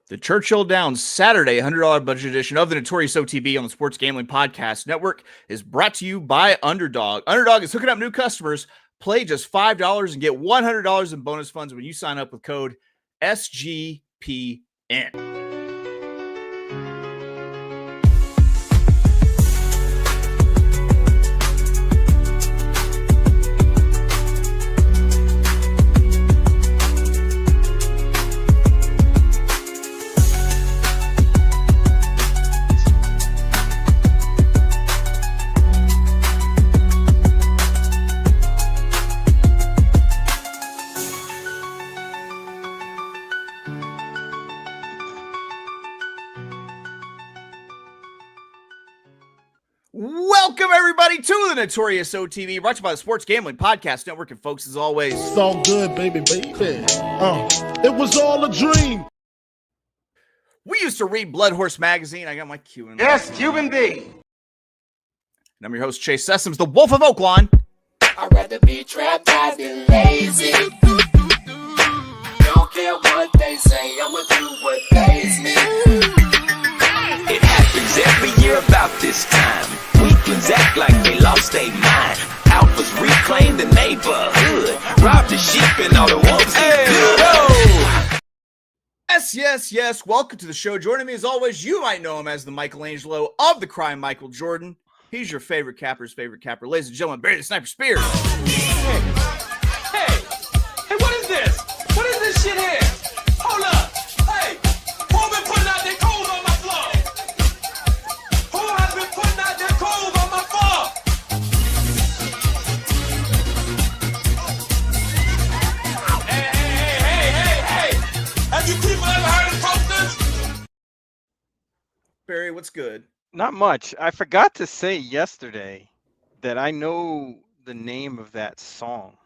The Churchill Downs Saturday $100 budget edition of the Notorious OTB on the Sports Gambling Podcast Network is brought to you by Underdog. Underdog is hooking up new customers. Play just $5 and get $100 in bonus funds when you sign up with code SGPN. Welcome, everybody, to the Notorious OTB, brought to you by the Sports Gambling Podcast Network. And, folks, as always, it's all good, baby. It was all a dream. We used to read Blood Horse Magazine. I got my cue in there. Yes, Cuban B. And I'm your host, Chase Sessoms, the Wolf of Oaklawn. I'd rather be trapped than lazy. Don't care what they say, I'ma do what pays me. It happens every year about this time. Weaklings act like they lost their mind. Alphas reclaim the neighborhood. Rob the sheep and all the wolves get good. Yes. Welcome to the show. Joining me as always, you might know him as the Michelangelo of the crime, Michael Jordan. He's your favorite capper's favorite capper. Ladies and gentlemen, Barry the Sniper Spears. Hey, what is this? What is this shit here? Hold up. Hey, who been putting out their clothes on my floor? Who has been putting out their clothes on my floor? Hey. Have you people ever heard of toasters? Barry, what's good? Not much. I forgot to say yesterday that I know the name of that song.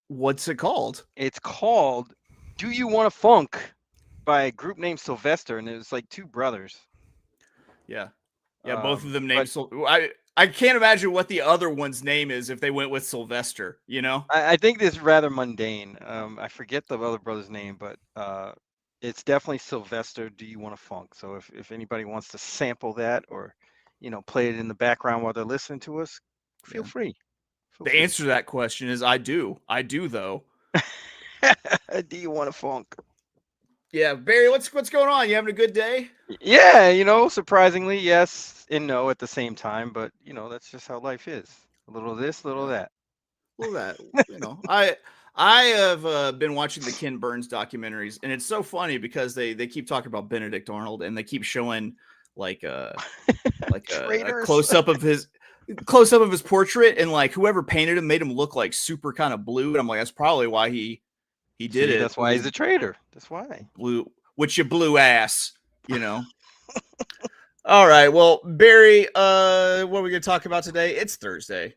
What's it called? It's called Do You Want to Funk by a group named Sylvester, and it was like two brothers. Yeah, both of them named. I can't imagine what the other one's name is if they went with Sylvester, you know? I think this is rather mundane. I forget the other brother's name, but it's definitely Sylvester, Do You Want to Funk? So if anybody wants to sample that or, play it in the background while they're listening to us, feel free. The answer to that question is I do. I do, though. Do you want to funk? Yeah, Barry, what's going on? You having a good day? Yeah, surprisingly, yes and no at the same time. But, that's just how life is. A little of this, a little of that. A little of that, I have been watching the Ken Burns documentaries, and it's so funny because they keep talking about Benedict Arnold, and they keep showing like a close up of his portrait, and like whoever painted him made him look like super kind of blue, and I'm like, that's probably why he did it. That's why he's a traitor. That's why blue, which you blew ass, All right, well, Barry, what are we gonna talk about today? It's Thursday.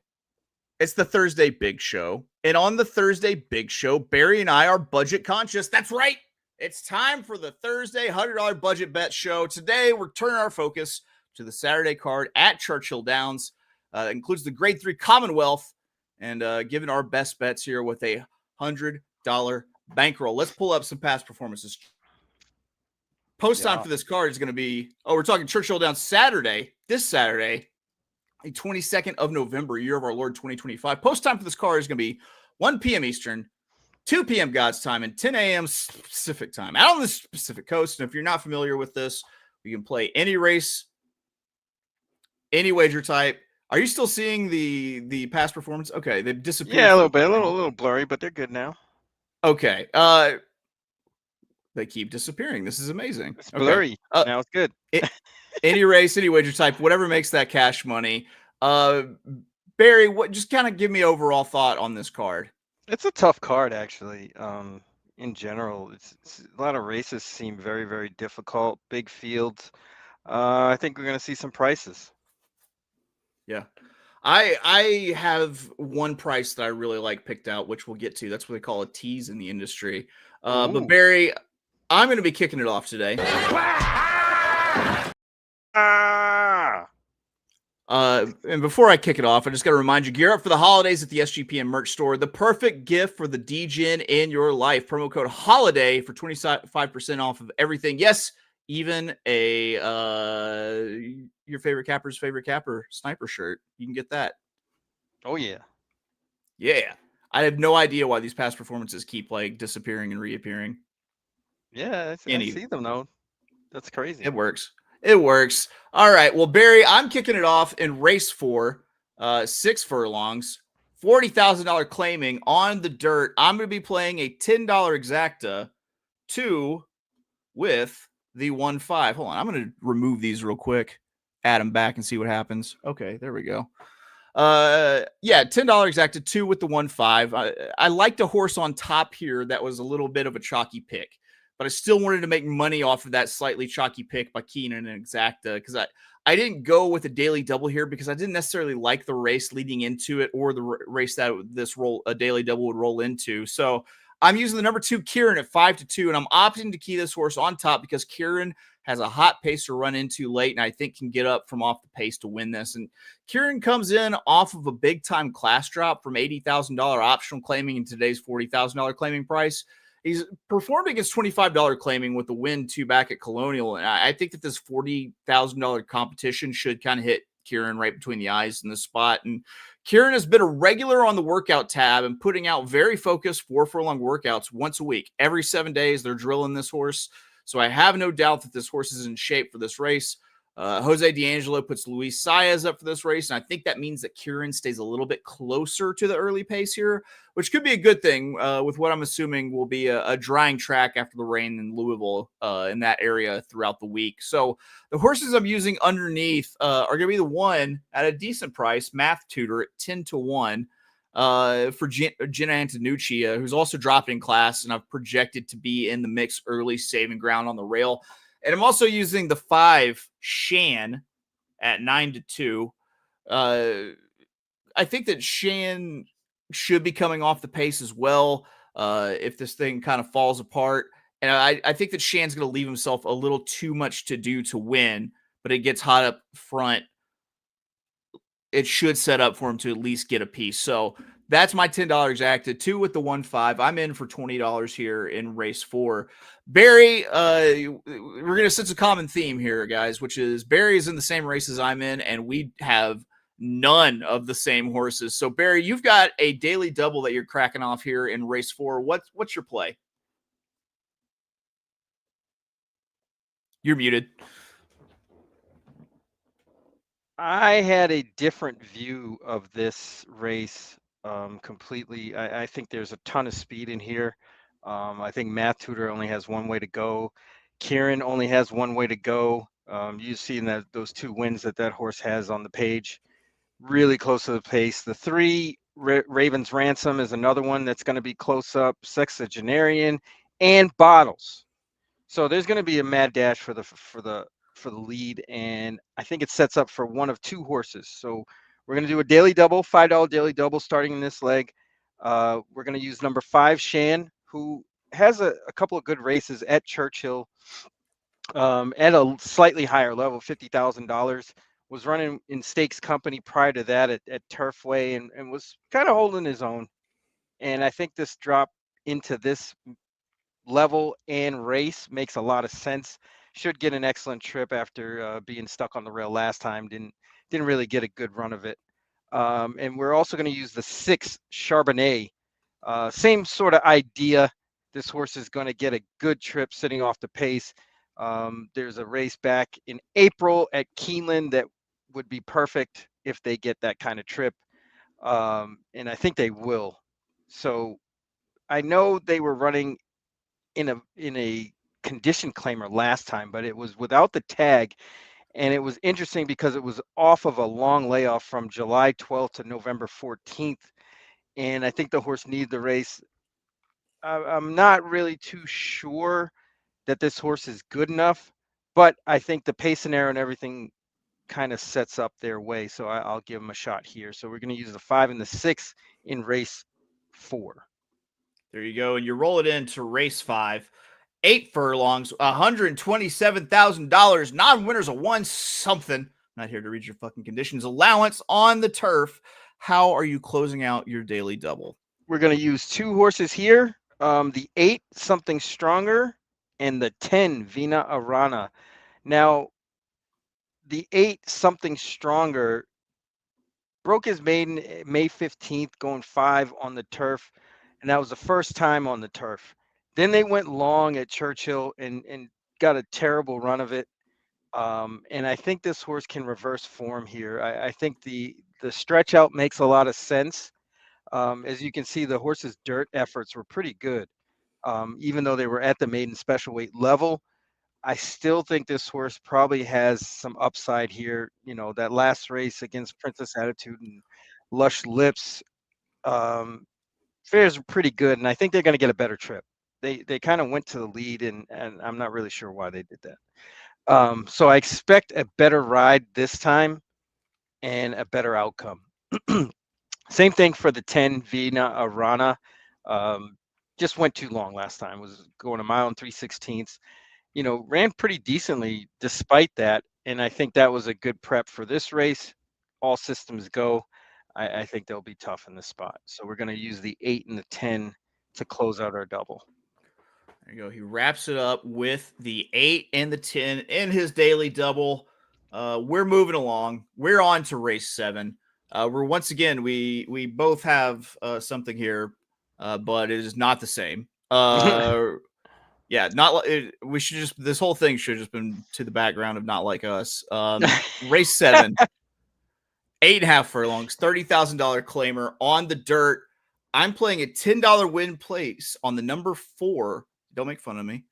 It's the Thursday Big Show. And on the Thursday Big Show, Barry and I are budget conscious. That's right. It's time for the Thursday $100 budget bet show. Today, we're turning our focus to the Saturday card at Churchill Downs. It includes the Grade 3 Commonwealth and giving our best bets here with a $100 bankroll. Let's pull up some past performances. Post time for this card is going to be, we're talking Churchill Downs Saturday, this Saturday, the 22nd of November, year of our Lord 2025. Post time for this card is going to be 1 p.m. Eastern, 2 p.m. God's time, and 10 a.m. Pacific time out on the Pacific Coast. And if you're not familiar with this, you can play any race, any wager type. Are you still seeing the past performance? Okay, they've disappeared. Yeah, a little bit, a little blurry, but they're good now. Okay. They keep disappearing. This is amazing. It's blurry. Now it's good. Any race, any wager type, whatever makes that cash money. Barry, just kind of give me overall thought on this card. It's a tough card, actually. In general, it's a lot of races seem very, very difficult. Big fields. I think we're going to see some prices. Yeah. I have one price that I really like picked out, which we'll get to. That's what they call a tease in the industry. But Barry, I'm going to be kicking it off today. And before I kick it off, I just got to remind you, gear up for the holidays at the SGPN merch store. The perfect gift for the DGen in your life. Promo code HOLIDAY for 25% off of everything. Yes, even a your favorite capper's favorite capper sniper shirt. You can get that. Oh yeah. Yeah. I have no idea why these past performances keep like disappearing and reappearing. Yeah, I see them though. That's crazy. It works. It works. All right. Well, Barry, I'm kicking it off in race 4, 6 furlongs, $40,000 claiming on the dirt. I'm going to be playing a $10 exacta 2 with the 1-5. Hold on. I'm going to remove these real quick, add them back and see what happens. Okay. There we go. Yeah, $10 exacta 2 with the 1-5. I liked a horse on top here that was a little bit of a chalky pick, but I still wanted to make money off of that slightly chalky pick by Keenan and exacta because I didn't go with a daily double here because I didn't necessarily like the race leading into it or the race that a daily double would roll into. So I'm using the number 2 Kieran at 5-2, and I'm opting to key this horse on top because Kieran has a hot pace to run into late, and I think can get up from off the pace to win this. And Kieran comes in off of a big-time class drop from $80,000 optional claiming in today's $40,000 claiming price. He's performed against $25 claiming with the win 2 back at Colonial, and I think that this $40,000 competition should kind of hit Kieran right between the eyes in this spot. And Kieran has been a regular on the workout tab and putting out very focused 4 furlong workouts once a week. Every 7 days, they're drilling this horse. So I have no doubt that this horse is in shape for this race. Jose D'Angelo puts Luis Saez up for this race, and I think that means that Kieran stays a little bit closer to the early pace here, which could be a good thing with what I'm assuming will be a drying track after the rain in Louisville in that area throughout the week. So the horses I'm using underneath are going to be the one at a decent price, Math Tutor at 10-1. For Jenna Antonucci, who's also dropping class, and I've projected to be in the mix early, saving ground on the rail. And I'm also using the 5 Shan at 9-2. I think that Shan should be coming off the pace as well if this thing kind of falls apart. And I think that Shan's going to leave himself a little too much to do to win, but it gets hot up front. It should set up for him to at least get a piece. So that's my $10 exacta 2 with the 1-5. I'm in for $20 here in race 4. Barry, we're going to sense a common theme here, guys, which is Barry is in the same race as I'm in, and we have none of the same horses. So Barry, you've got a daily double that you're cracking off here in race 4. What's your play? You're muted. I had a different view of this race completely. I think there's a ton of speed in here. I think Math Tutor only has one way to go. Kieran only has one way to go. You've seen that those 2 wins that horse has on the page, really close to the pace. The 3 Ravens Ransom is another one that's going to be close up. Sexagenarian and Bottles. So there's going to be a mad dash for the lead, and I think it sets up for one of 2 horses. So we're going to do a daily double, $5 daily double starting in this leg. We're going to use number 5 Shan, who has a couple of good races at Churchill at a slightly higher level, $50,000. Was running in Stakes Company prior to that at Turfway and was kind of holding his own. And I think this drop into this level and race makes a lot of sense. Should get an excellent trip after being stuck on the rail last time. Didn't really get a good run of it. And we're also going to use the 6 Charbonnet. Same sort of idea. This horse is going to get a good trip sitting off the pace. There's a race back in April at Keeneland that would be perfect if they get that kind of trip. And I think they will. So I know they were running in a condition claimer last time, but it was without the tag, and it was interesting because it was off of a long layoff from July 12th to November 14th, and I think the horse needed the race. I'm not really too sure that this horse is good enough, but I think the pace and arrow and everything kind of sets up their way, so I'll give them a shot here. So we're going to use the 5 and the 6 in race 4. There you go, and you roll it into race 5. 8 furlongs, $127,000. Non-winners of 1 something. Not here to read your fucking conditions. Allowance on the turf. How are you closing out your daily double? We're going to use 2 horses here. The 8, Something Stronger, and the 10, Vina Arana. Now, the 8, Something Stronger, broke his maiden May 15th, going 5 on the turf, and that was the first time on the turf. Then they went long at Churchill and got a terrible run of it. And I think this horse can reverse form here. I think the stretch out makes a lot of sense. As you can see, the horse's dirt efforts were pretty good. Even though they were at the maiden special weight level, I still think this horse probably has some upside here. You know, that last race against Princess Attitude and Lush Lips fares pretty good, and I think they're going to get a better trip. They kind of went to the lead, and I'm not really sure why they did that. So I expect a better ride this time and a better outcome. Same thing for the 10, Vina Arana. Just went too long last time. Was going a mile and 3/16. You know, ran pretty decently despite that. And I think that was a good prep for this race. All systems go. I think they'll be tough in this spot. So we're going to use the 8 and the 10 to close out our double. There you go. He wraps it up with the 8 and the 10 in his daily double. We're moving along. We're on to race 7. We're once again, we both have something here, but it is not the same. Yeah, not we should just this whole thing should have just been to the background of Not Like Us. Race 7, 8.5 furlongs, $30,000 claimer on the dirt. I'm playing a $10 win place on the number 4. Don't make fun of me.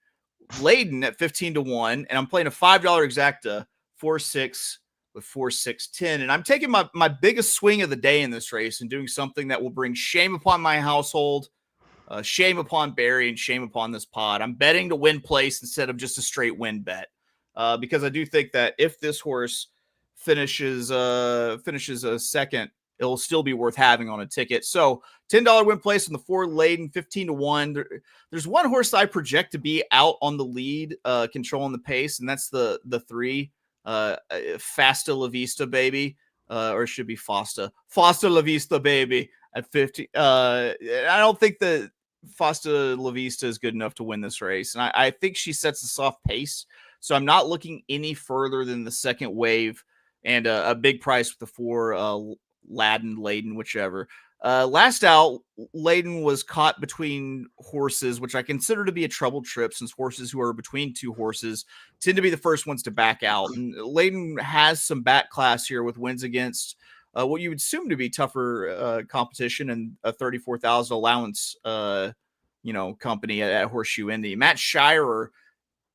Layden at 15-1, and I'm playing a $5 exacta 4-6 with 4-6-10, and I'm taking my biggest swing of the day in this race and doing something that will bring shame upon my household. Shame upon Barry and shame upon this pod. I'm betting to win place instead of just a straight win bet, because I do think that if this horse finishes a second, it'll still be worth having on a ticket. So $10 win place on the 4 Layden, 15-1. There's one horse I project to be out on the lead, controlling the pace, and that's the 3, Fasta La Vista Baby, or it should be Fasta La Vista Baby at 50. I don't think that Fasta La Vista is good enough to win this race. And I think she sets a soft pace. So I'm not looking any further than the second wave and a big price with the 4 Layden, whichever. Last out, Layden was caught between horses, which I consider to be a troubled trip since horses who are between 2 horses tend to be the first ones to back out. And Layden has some back class here with wins against what you would assume to be tougher competition and a 34,000 allowance, company at Horseshoe Indy. Matt Shirer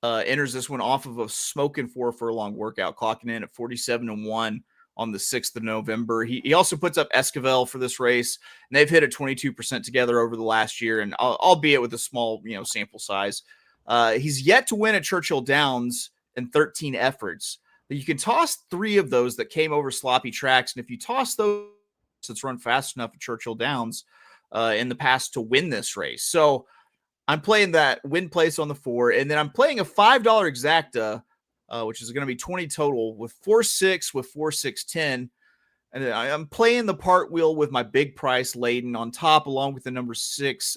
enters this one off of a smoking 4 furlong workout, clocking in at 47-1 on the 6th of November. He also puts up Esquivel for this race, and they've hit at 22% together over the last year, and albeit with a small, sample size. He's yet to win at Churchill Downs in 13 efforts. But you can toss 3 of those that came over sloppy tracks, and if you toss those that's run fast enough at Churchill Downs in the past to win this race. So I'm playing that win place on the 4, and then I'm playing a $5 exacta, which is going to be 20 total with 4-6 with 4-6-10. And I'm playing the part wheel with my big price Layden on top, along with the number 6,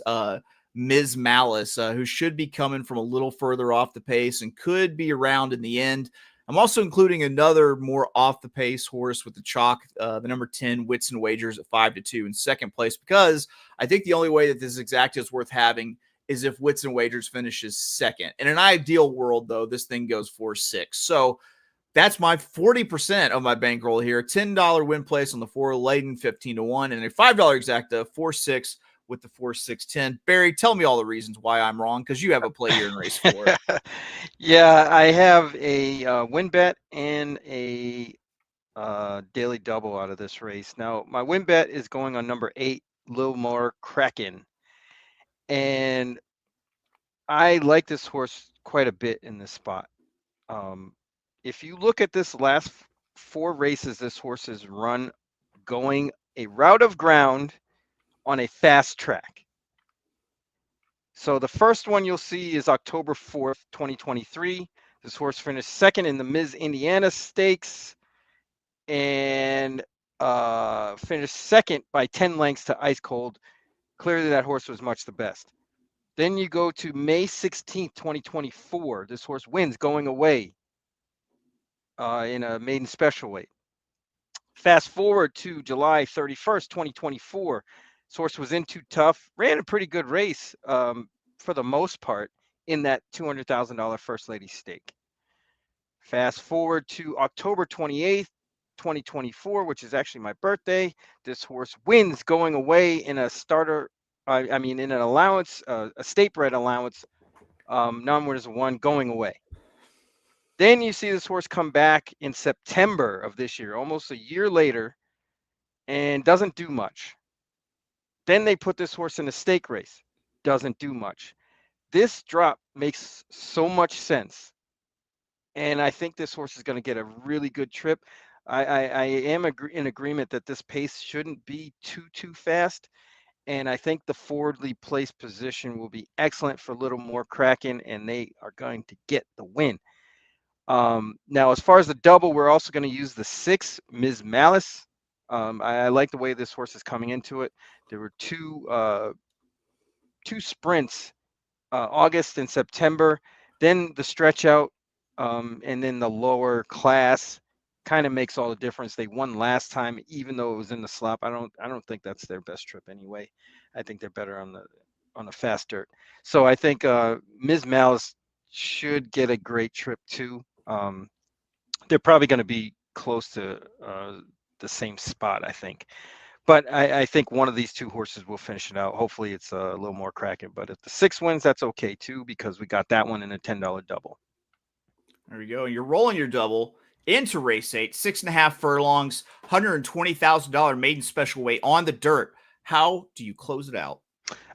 Ms. Malice, who should be coming from a little further off the pace and could be around in the end. I'm also including another more off the pace horse with the chalk, the number 10, Wits and Wagers at 5-2 in second place, because I think the only way that this exacta is worth having is if Wits and Wagers finishes second. In an ideal world, though, this thing goes 4-6. So that's my 40% of my bankroll here. $10 win place on the 4 Layden, 15-1, and a $5 exacta, 4-6 with the 4-6-10. Barry, tell me all the reasons why I'm wrong, because you have a play here in race 4. Yeah, I have a win bet and a daily double out of this race. Now, my win bet is going on number 8, Lilmore Kraken. And I like this horse quite a bit in this spot. If you look at this last 4 races, this horse has run going a route of ground on a fast track. So the first one you'll see is October 4th, 2023. This horse finished second in the Ms. Indiana Stakes and finished second by 10 lengths to Ice Cold. Clearly, that horse was much the best. Then you go to May 16th, 2024. This horse wins going away in a maiden special weight. Fast forward to July 31st, 2024. This horse was in too tough, ran a pretty good race for the most part in that $200,000 First Lady stake. Fast forward to October 28th, 2024, which is actually my birthday. This horse wins going away in a starter, in an allowance, a state bred allowance, non-winners of one going away. Then you see this horse come back in September of this year, almost a year later, and doesn't do much. Then they put this horse in a stake race, doesn't do much. This drop makes so much sense. And I think this horse is going to get a really good trip. I am in agreement that this pace shouldn't be too fast. And I think the forwardly placed position will be excellent for a little more Kraken, and they are going to get the win. Now, as far as the double, we're also going to use the 6, Ms. Malice. I like the way this horse is coming into it. There were two sprints, August and September. Then the stretch out, and then the lower class kind of makes all the difference. They won last time, even though it was in the slop. I don't think that's their best trip anyway. I think they're better on the fast dirt. So I think Ms. Malice should get a great trip too. They're probably going to be close to the same spot, I think. But I think one of these two horses will finish it out. Hopefully it's a little more Kraken. But if the 6 wins, that's okay too, because we got that one in a $10 double. There you go. And you're rolling your double into race 8, 6.5 furlongs, $120,000 maiden special weight on the dirt. How do you close it out?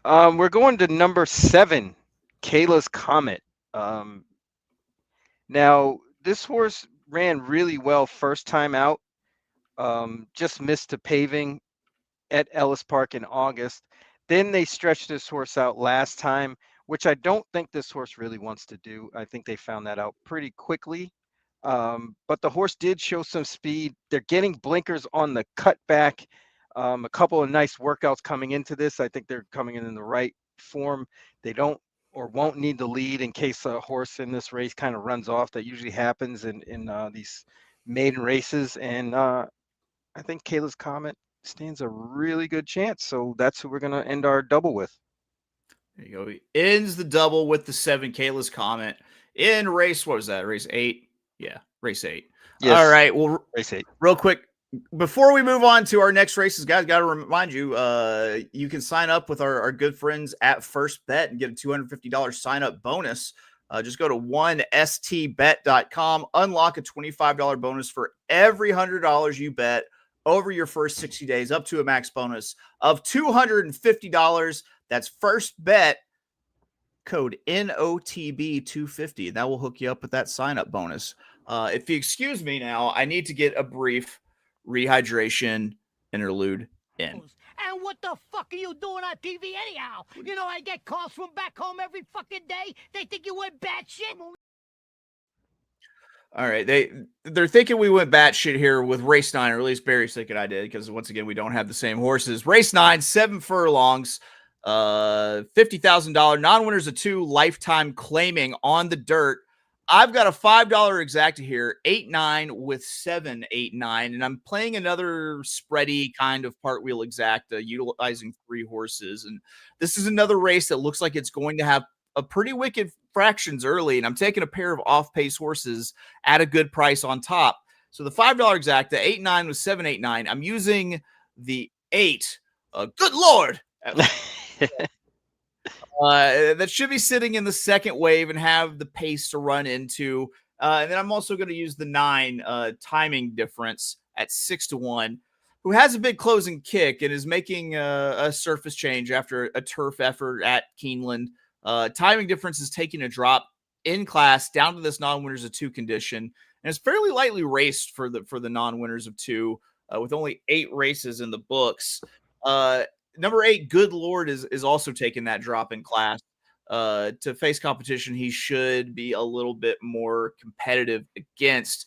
We're going to number 7, Kayla's Comet. Now, this horse ran really well first time out. Just missed to paving at Ellis Park in August. Then they stretched this horse out last time, which I don't think this horse really wants to do. I think they found that out pretty quickly. But the horse did show some speed. They're getting blinkers on the cutback. A couple of nice workouts coming into this. I think they're coming in the right form. They don't or won't need the lead in case a horse in this race kind of runs off. That usually happens in these maiden races. And I think Kayla's Comet stands a really good chance. So that's who we're going to end our double with. There you go. He ends the double with the 7, Kayla's Comet in race. What was that? Race 8? Yeah, race 8. Yes. All right. Well, race 8. Real quick, before we move on to our next races, guys, got to remind you, you can sign up with our good friends at First Bet and get a $250 sign-up bonus. Just go to 1stbet.com, unlock a $25 bonus for every $100 you bet over your first 60 days, up to a max bonus of $250. That's First Bet, code NOTB250, and that will hook you up with that sign-up bonus. If you excuse me now, I need to get a brief rehydration interlude in. And what the fuck are you doing on TV anyhow? You know I get calls from back home every fucking day. They think you went batshit. All right, they're thinking we went batshit here with race 9, or at least Barry's thinking I did, because once again we don't have the same horses. Race 9, 7 furlongs, $50,000 non-winners of 2, lifetime claiming on the dirt. I've got a $5 exacta here, 8-9 with 7-8-9, and I'm playing another spready kind of part wheel exacta, utilizing 3 horses. And this is another race that looks like it's going to have a pretty wicked fractions early, and I'm taking a pair of off-pace horses at a good price on top. So the $5 exacta, 8-9 with 7-8-9. I'm using the 8. Good Lord. That should be sitting in the second wave and have the pace to run into. And then I'm also going to use the 9 timing difference at 6-1, who has a big closing kick and is making a surface change after a turf effort at Keeneland. Timing difference is taking a drop in class down to this non-winners of 2 condition, and it's fairly lightly raced for the non-winners of 2, with only 8 races in the books. Number 8, Good Lord, is also taking that drop in class. To face competition, he should be a little bit more competitive against.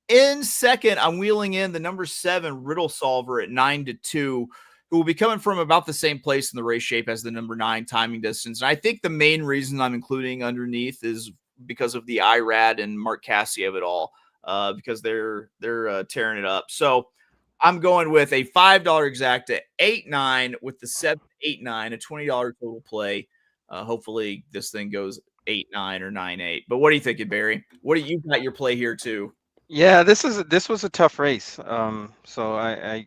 In second, I'm wheeling in the number 7 Riddle Solver at 9-2, who will be coming from about the same place in the race shape as the number 9 Timing Distance. And I think the main reason I'm including underneath is because of the IRAD and Mark Cassie of it all, because they're tearing it up. So I'm going with a $5 exacta 8-9 with the 7-8-9, a $20 total play. Hopefully this thing goes 8-9 or 9-8. But what are you thinking, Barry? What do you got your play here too? Yeah, this was a tough race. So I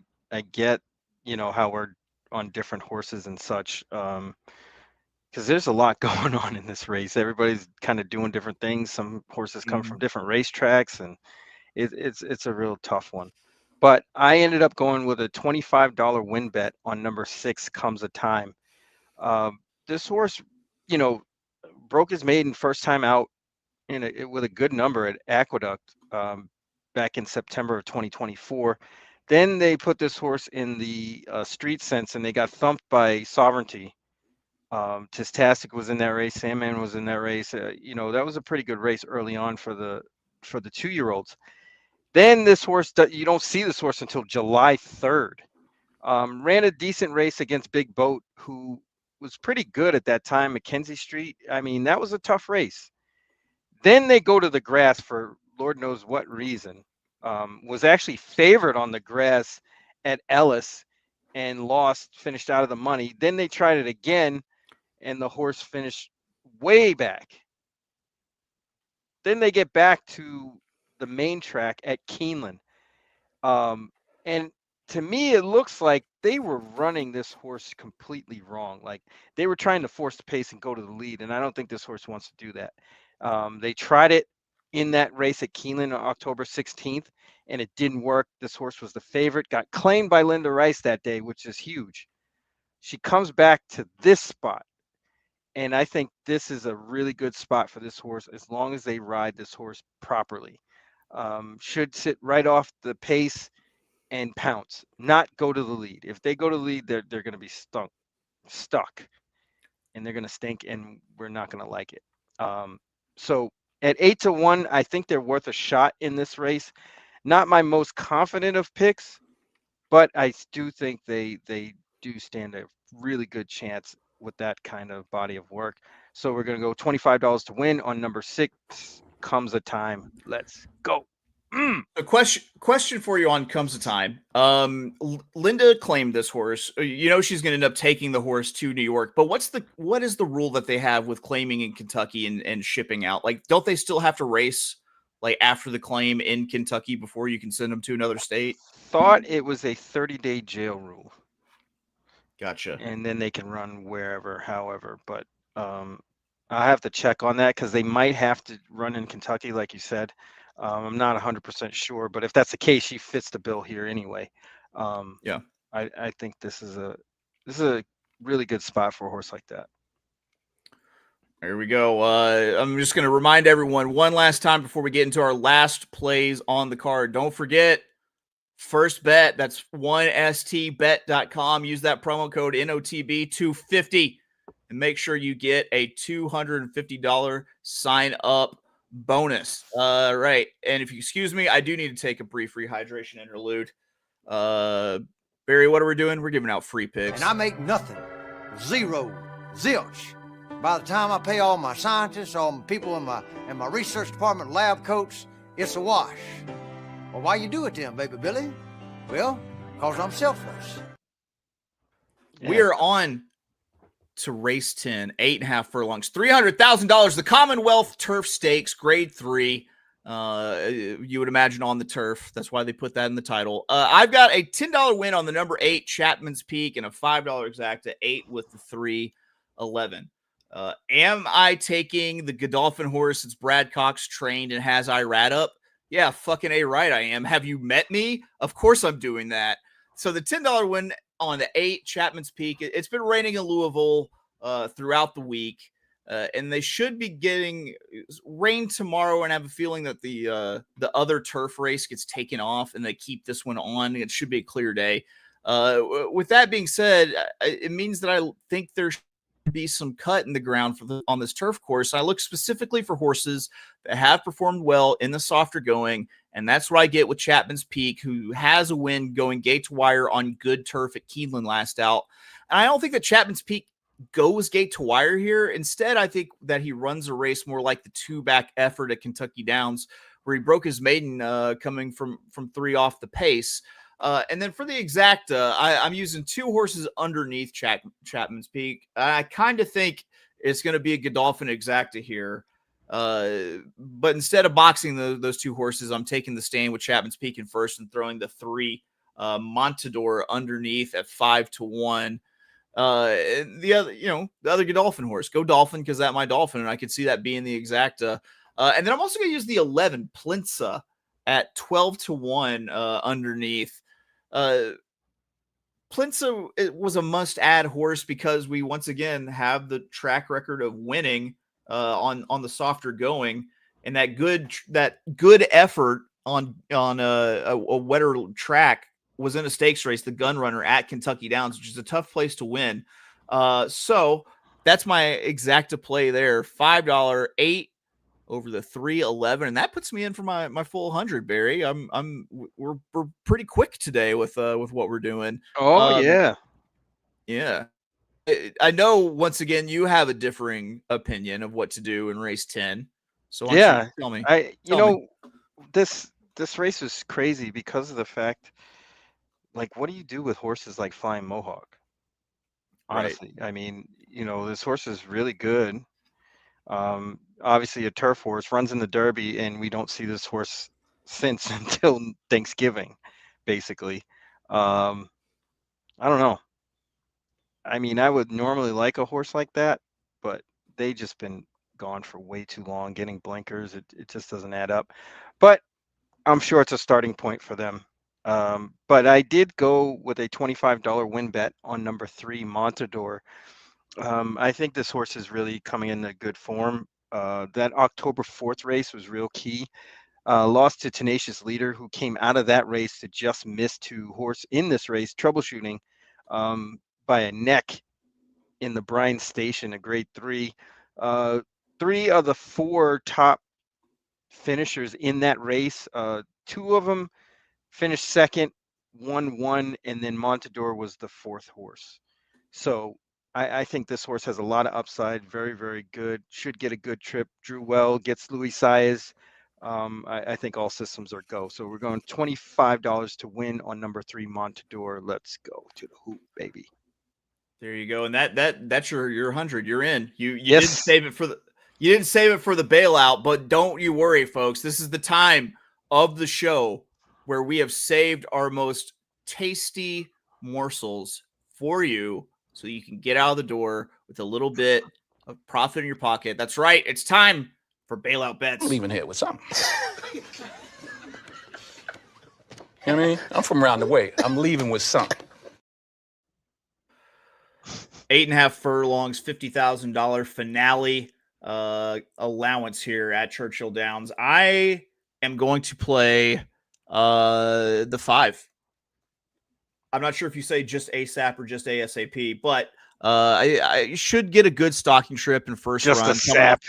get, how we're on different horses and such. Because there's a lot going on in this race. Everybody's kind of doing different things. Some horses come from different racetracks, and it's a real tough one. But I ended up going with a $25 win bet on number 6, Comes a Time. This horse, broke his maiden first time out with a good number at Aqueduct back in September of 2024. Then they put this horse in the Street Sense, and they got thumped by Sovereignty. Tistastic was in that race. Sandman was in that race. That was a pretty good race early on for the 2-year-olds. Then this horse, you don't see this horse until July 3rd. Ran a decent race against Big Boat, who was pretty good at that time, Mackenzie Street. I mean, that was a tough race. Then they go to the grass for Lord knows what reason. Was actually favored on the grass at Ellis and finished out of the money. Then they tried it again, and the horse finished way back. Then they get back to the main track at Keeneland. And to me, it looks like they were running this horse completely wrong. Like they were trying to force the pace and go to the lead. And I don't think this horse wants to do that. They tried it in that race at Keeneland on October 16th, and it didn't work. This horse was the favorite, got claimed by Linda Rice that day, which is huge. She comes back to this spot. And I think this is a really good spot for this horse as long as they ride this horse properly. Should sit right off the pace and pounce, not go to the lead. If they go to the lead, they're going to be stuck, and they're going to stink, and we're not going to like it. So at 8-1, I think they're worth a shot in this race. Not my most confident of picks, but I do think they do stand a really good chance with that kind of body of work. So we're going to go $25 to win on number 6, Comes a Time. Let's go. A question for you on Comes a Time. Linda claimed this horse. She's going to end up taking the horse to New York. But what is the rule that they have with claiming in Kentucky and shipping out? Like, don't they still have to race like after the claim in Kentucky before you can send them to another state? Thought it was a 30-day jail rule. Gotcha. And then they can run wherever, however. But I have to check on that because they might have to run in Kentucky, like you said. I'm not 100% sure, but if that's the case, she fits the bill here anyway. Yeah, I think this is a really good spot for a horse like that. There we go. I'm just going to remind everyone one last time before we get into our last plays on the card. Don't forget, first bet, that's 1stbet.com. Use that promo code NOTB250 and make sure you get a $250 sign up bonus. Right. And if you excuse me, I do need to take a brief rehydration interlude. Barry, what are we doing? We're giving out free picks. And I make nothing. Zero. Zilch. By the time I pay all my scientists, all my people in my research department, lab coats, it's a wash. Well, why you do it then, baby Billy? Well, because I'm selfless. We are on to race 10, 8.5 furlongs, $300,000. The Commonwealth Turf Stakes, grade 3. You would imagine on the turf. That's why they put that in the title. I've got a $10 win on the number 8, Chapman's Peak, and a $5 exacta 8 with the 3-11. Am I taking the Godolphin horse that's Brad Cox trained and has IRAD up? Yeah, fucking A right I am. Have you met me? Of course I'm doing that. So the $10 win on the 8, Chapman's Peak. It's been raining in Louisville throughout the week. And they should be getting rain tomorrow, and I have a feeling that the other turf race gets taken off and they keep this one on. It should be a clear day. With that being said, it means that I think there's be some cut in the ground on this turf course. I look specifically for horses that have performed well in the softer going, and that's what I get with Chapman's Peak, who has a win going gate to wire on good turf at Keeneland last out. And I don't think that Chapman's Peak goes gate to wire here. Instead, I think that he runs a race more like the 2-back effort at Kentucky Downs, where he broke his maiden coming from 3 off the pace. And then for the exacta, I'm using 2 horses underneath Chapman's Peak. I kind of think it's going to be a Godolphin exacta here. But instead of boxing those 2 horses, I'm taking the stand with Chapman's Peak in first and throwing the 3 Montador underneath at 5-1. The other Godolphin horse, go Dolphin, because that's my Dolphin, and I could see that being the exacta. And then I'm also going to use the 11 Plinsa at 12-1 underneath. Plinsa was a must-add horse because we once again have the track record of winning on the softer going, and that good effort on a wetter track was in a stakes race, the Gun Runner at Kentucky Downs, which is a tough place to win. So that's my exacta play there. $5, 8 over the 311, and that puts me in for my full 100, Barry. We're pretty quick today with what we're doing. Oh, yeah. Yeah. I know once again you have a differing opinion of what to do in race 10. So why don't you tell me. This race was crazy because of the fact, like, what do you do with horses like Flying Mohawk? Honestly, right. I mean, this horse is really good. Obviously a turf horse, runs in the Derby, and we don't see this horse since until Thanksgiving, basically. I don't know. I mean, I would normally like a horse like that, but they just been gone for way too long, getting blinkers. It just doesn't add up. But I'm sure it's a starting point for them. But I did go with a $25 win bet on number 3, Montador. I think this horse is really coming into good form. That October 4th race was real key. Lost to Tenacious Leader, who came out of that race to just miss to horse in this race, troubleshooting by a neck in the Bryan Station, a grade 3. 3 of the 4 top finishers in that race, 2 of them finished second, 1 won, and then Montador was the 4th horse. So I think this horse has a lot of upside. Very, very good. Should get a good trip. Drew well, gets Louis Saez. I think all systems are go. So we're going $25 to win on number 3, Montador. Let's go to the hoop, baby. There you go. And that's your 100. You're in. You Yes. didn't save it for the bailout, but don't you worry, folks. This is the time of the show where we have saved our most tasty morsels for you, so you can get out of the door with a little bit of profit in your pocket. That's right. It's time for bailout bets. I'm leaving here with something. You know what I mean? I'm from around the way. I'm leaving with something. 8.5 furlongs, $50,000 finale allowance here at Churchill Downs. I am going to play the 5. I'm not sure if you say just ASAP or just ASAP, but I should get a good stocking trip in first just run. A sap.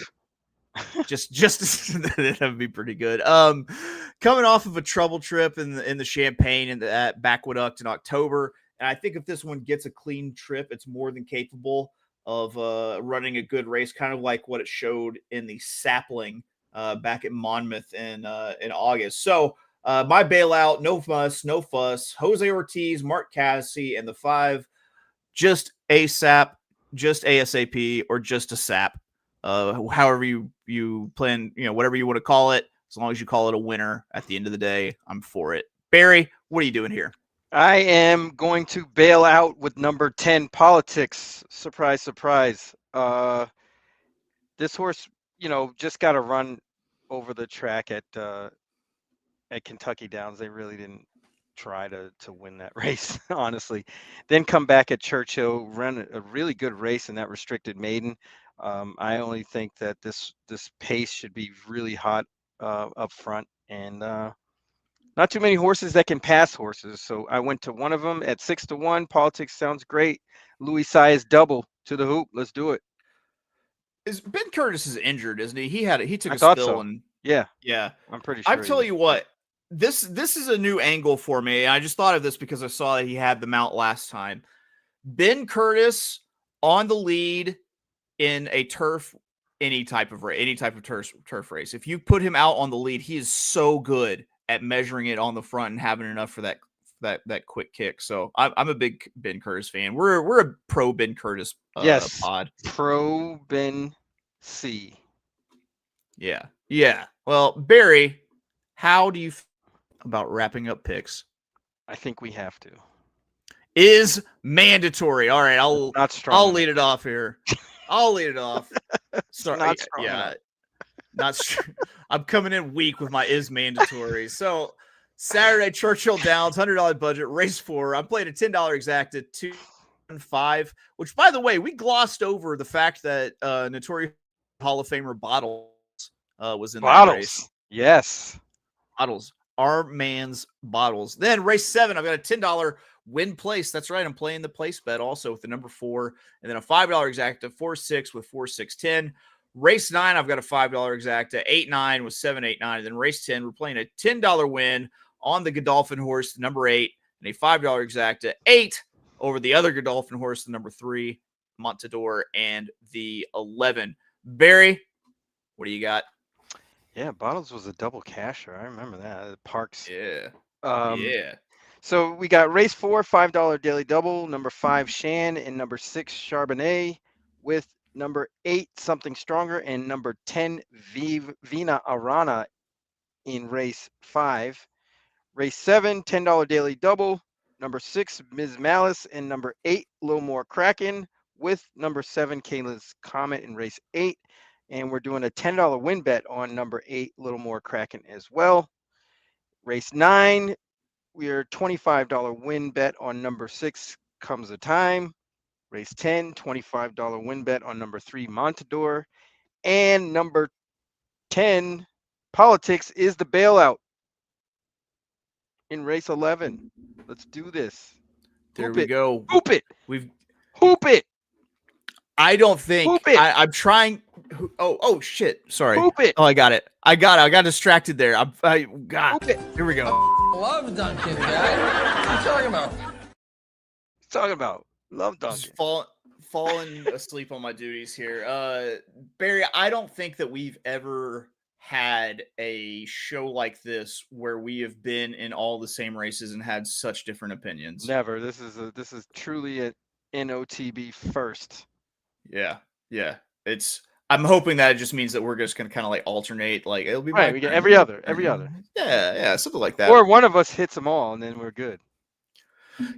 Just that would be pretty good. Coming off of a trouble trip in the Champagne and at Aqueduct in October, and I think if this one gets a clean trip, it's more than capable of running a good race, kind of like what it showed in the Sapling back at Monmouth in August. So my bailout, no fuss. Jose Ortiz, Mark Cassidy, and the 5, just ASAP, just ASAP, or just a sap. However you plan, whatever you want to call it, as long as you call it a winner at the end of the day, I'm for it. Barry, what are you doing here? I am going to bail out with number 10, Politics. Surprise, surprise. This horse, just got to run over the track at Kentucky Downs. They really didn't try to win that race, honestly. Then come back at Churchill, run a really good race in that restricted maiden. I only think that this pace should be really hot up front, and not too many horses that can pass horses. So I went to one of them at 6-1. Politics sounds great. Louis Saez double To the hoop. Let's do it. Is Ben Curtis is injured, isn't he? He took I a thought spill so. and Yeah, yeah. I'm pretty sure. I'm telling you what, this is a new angle for me. I just thought of this because I saw that he had the mount last time. Ben Curtis on the lead in a any type of turf race. If you put him out on the lead, he is so good at measuring it on the front and having enough for that quick kick. So I'm a big Ben Curtis fan. We're a pro Ben Curtis yes, pod. Pro Ben C. Yeah. Yeah. Well, Barry, how do you feel about wrapping up picks? I think we have to. Is mandatory. All right, I'll lead it off here. I'll lead it off. Sorry. Not strong yeah. enough. Not I'm coming in weak with my is mandatory. So Saturday Churchill Downs, $100 budget, race 4. I'm playing a $10 exacta 2-5, which by the way, we glossed over the fact that Notorious Hall of Famer Bottles was in that race. Yes. Bottles. Our man's Bottles. Then race 7, I've got a $10 win place. That's right. I'm playing the place bet also with the number 4, and then a $5 exacta 4-6 with 4-6-10. Race 9, I've got a $5 exacta 8-9 with 7-8-9. And then race 10, we're playing a $10 win on the Godolphin horse, number 8, and a $5 exacta 8 over the other Godolphin horse, the number 3, Montador, and the 11. Barry, what do you got? Yeah, Bottles was a double casher. I remember that. Parks. Yeah. Yeah. So we got race 4, $5 daily double, number 5 Shan, and number 6 Charbonnet, with number 8 Something Stronger and number 10 Vina Arana in race 5. Race 7, $10 daily double, number 6 Ms. Malice and number 8 Little More Kraken, with number 7 Kayla's Comet in race 8. And we're doing a $10 win bet on number 8 Little More Kraken as well. Race 9, we are $25 win bet on number 6 Comes a Time. Race 10, $25 win bet on number 3 Montador. And number 10 Politics is the Bailout in race 11. Let's do this. There we go. Hoop it. Hoop it. I don't think Hoop it. I'm trying. Oh shit. Sorry. Hoop it. Oh, I got it. I got distracted there. God. Hoop it. Here we go. Love Duncan, guy. What you talking about? Talking about love Duncan. Just falling asleep on my duties here. Barry, I don't think that we've ever had a show like this where we have been in all the same races and had such different opinions. Never. This is truly an NOTB first. Yeah. I'm hoping that it just means that we're just gonna kind of like alternate. Like it'll be right. We get every other. Yeah, something like that. Or one of us hits them all, and then we're good.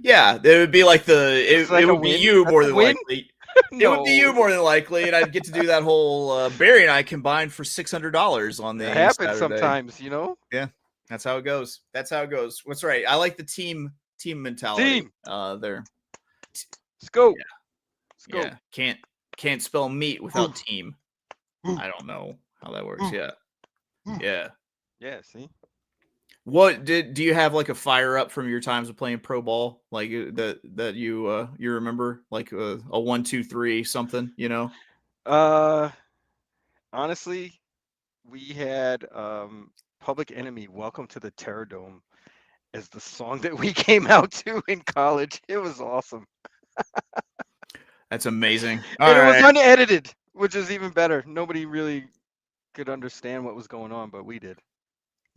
Yeah, it would be like it would be you more than win? likely. No. It would be you more than likely, and I'd get to do that whole Barry and I combined for $600 on the. It happens Saturday. sometimes, you know. Yeah, that's how it goes. What's right? I like the team mentality. There. Let's go. Yeah. Let's go. Yeah. Can't spell meat without team. I don't know how that works. Yeah. Yeah. See. What do you have like a fire up from your times of playing pro ball, like that you remember, like a 1, 2, 3 something, you know? Honestly, we had Public Enemy "Welcome to the Terror Dome" as the song that we came out to in college. It was awesome. That's amazing. And it was unedited, which is even better. Nobody really could understand what was going on, but we did.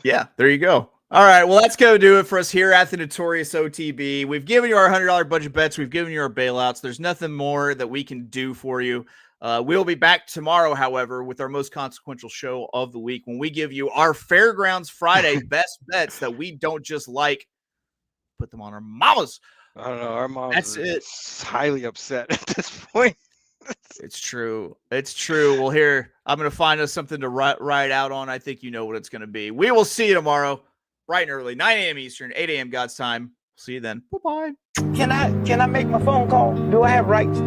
Yeah, there you go. All right, well, that's going to do it for us here at the Notorious OTB. We've given you our $100 budget bets. We've given you our bailouts. There's nothing more that we can do for you. We'll be back tomorrow, however, with our most consequential show of the week when we give you our Fairgrounds Friday best bets that we don't just like, put them on our mamas. I don't know. Our mom is highly upset at this point. It's true. Well, here, I'm going to find us something to write out on. I think you know what it's going to be. We will see you tomorrow, bright and early, 9 a.m. Eastern, 8 a.m. God's time. See you then. Bye-bye. Can I make my phone call? Do I have rights?